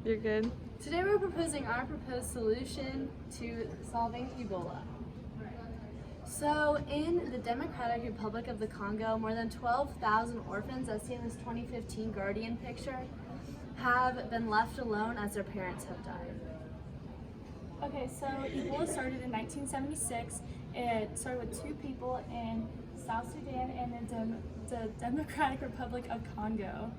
You're good. Today we're proposing our proposed solution to solving Ebola. So in the Democratic Republic of the Congo, more than 12,000 orphans, as seen in this 2015 Guardian picture, have been left alone as their parents have died. Okay, so Ebola started in 1976. It started with 2 people in South Sudan and the Democratic Republic of Congo.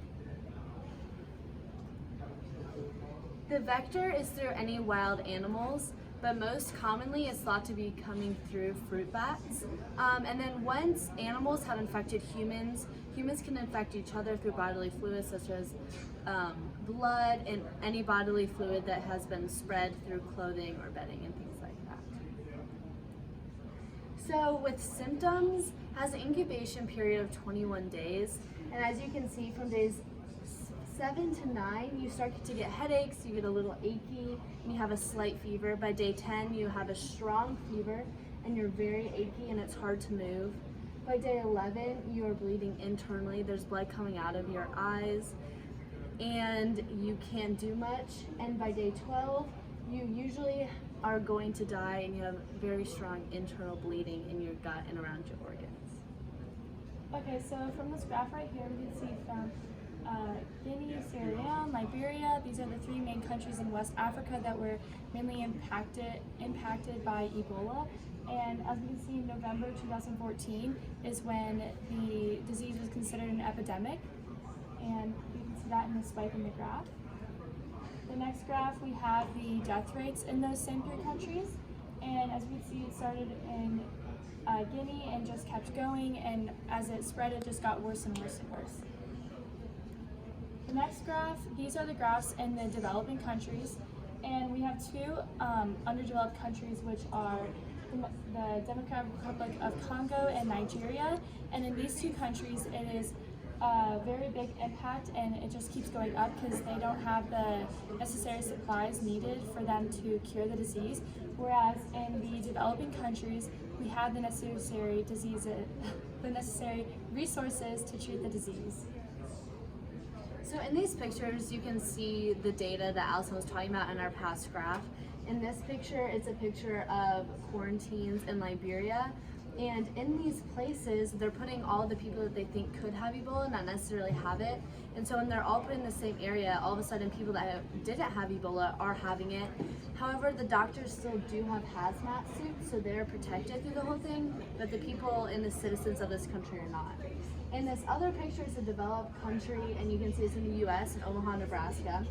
The vector is through any wild animals, but most commonly it's thought to be coming through fruit bats. And then once animals have infected humans, humans can infect each other through bodily fluids such as blood and any bodily fluid that has been spread through clothing or bedding and things like that. So with symptoms, has an incubation period of 21 days. And as you can see from days 7 to 9, you start to get headaches, you get a little achy, and you have a slight fever. By day 10, you have a strong fever, and you're very achy and it's hard to move. By day 11, you are bleeding internally. There's blood coming out of your eyes, and you can't do much. And by day 12, you usually are going to die, and you have very strong internal bleeding in your gut and around your organs. Okay, so from this graph right here, we can see from Guinea, Sierra Leone, Liberia. These are the 3 main countries in West Africa that were mainly impacted by Ebola. And as we can see, in November 2014 is when the disease was considered an epidemic. And you can see that in the spike in the graph. The next graph, we have the death rates in those same 3 countries. And as we can see, it started in Guinea and just kept going. And as it spread, it just got worse and worse and worse. The next graph, these are the graphs in the developing countries, and we have 2 underdeveloped countries, which are the Democratic Republic of Congo and Nigeria. And in these 2 countries, it is a very big impact, and it just keeps going up because they don't have the necessary supplies needed for them to cure the disease. Whereas in the developing countries, we have the necessary resources to treat the disease. So in these pictures, you can see the data that Allison was talking about in our past graph. In this picture, it's a picture of quarantines in Liberia. And in these places, they're putting all the people that they think could have Ebola, not necessarily have it. And so when they're all put in the same area, all of a sudden people that didn't have Ebola are having it. However, the doctors still do have hazmat suits, so they're protected through the whole thing, but the people and the citizens of this country are not. In this other picture is a developed country, and you can see it's in the US, in Omaha, Nebraska.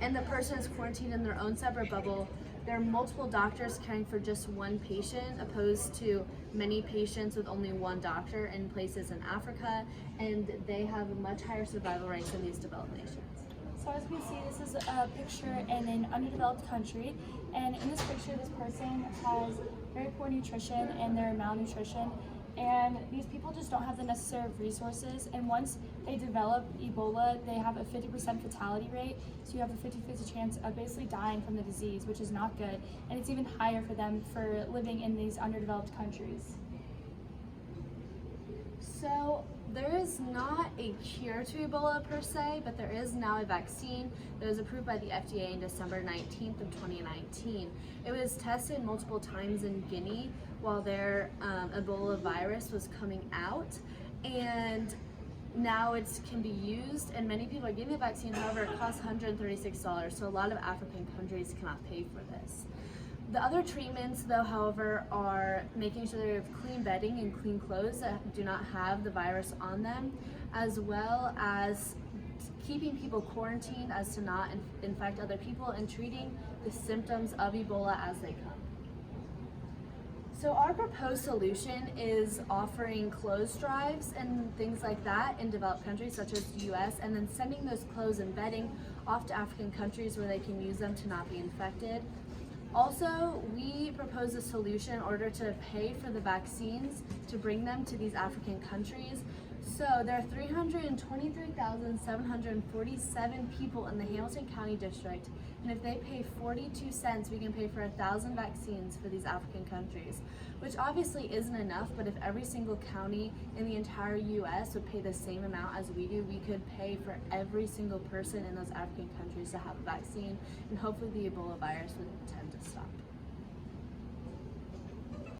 And the person is quarantined in their own separate bubble. There are multiple doctors caring for just one patient, opposed to many patients with only one doctor in places in Africa, and they have a much higher survival rates than these developed nations. So as we see, this is a picture in an underdeveloped country, and in this picture, this person has very poor nutrition and they're malnutrition. And these people just don't have the necessary resources, and once they develop Ebola, they have a 50% fatality rate, so you have a 50-50 chance of basically dying from the disease, which is not good, and it's even higher for them for living in these underdeveloped countries. So there is not a cure to Ebola per se, but there is now a vaccine that was approved by the FDA in December 19th of 2019. It was tested multiple times in Guinea while their Ebola virus was coming out, and now it can be used, and many people are getting the vaccine. However, it costs $136, so a lot of African countries cannot pay for this. The other treatments, though, however, are making sure they have clean bedding and clean clothes that do not have the virus on them, as well as keeping people quarantined as to not infect other people, and treating the symptoms of Ebola as they come. So our proposed solution is offering clothes drives and things like that in developed countries such as the US, and then sending those clothes and bedding off to African countries where they can use them to not be infected. Also, we propose a solution in order to pay for the vaccines to bring them to these African countries. So there are 323,747 people in the Hamilton County District, and if they pay 42 cents, we can pay for 1,000 vaccines for these African countries, which obviously isn't enough, but if every single county in the entire US would pay the same amount as we do, we could pay for every single person in those African countries to have a vaccine, and hopefully the Ebola virus would tend to stop.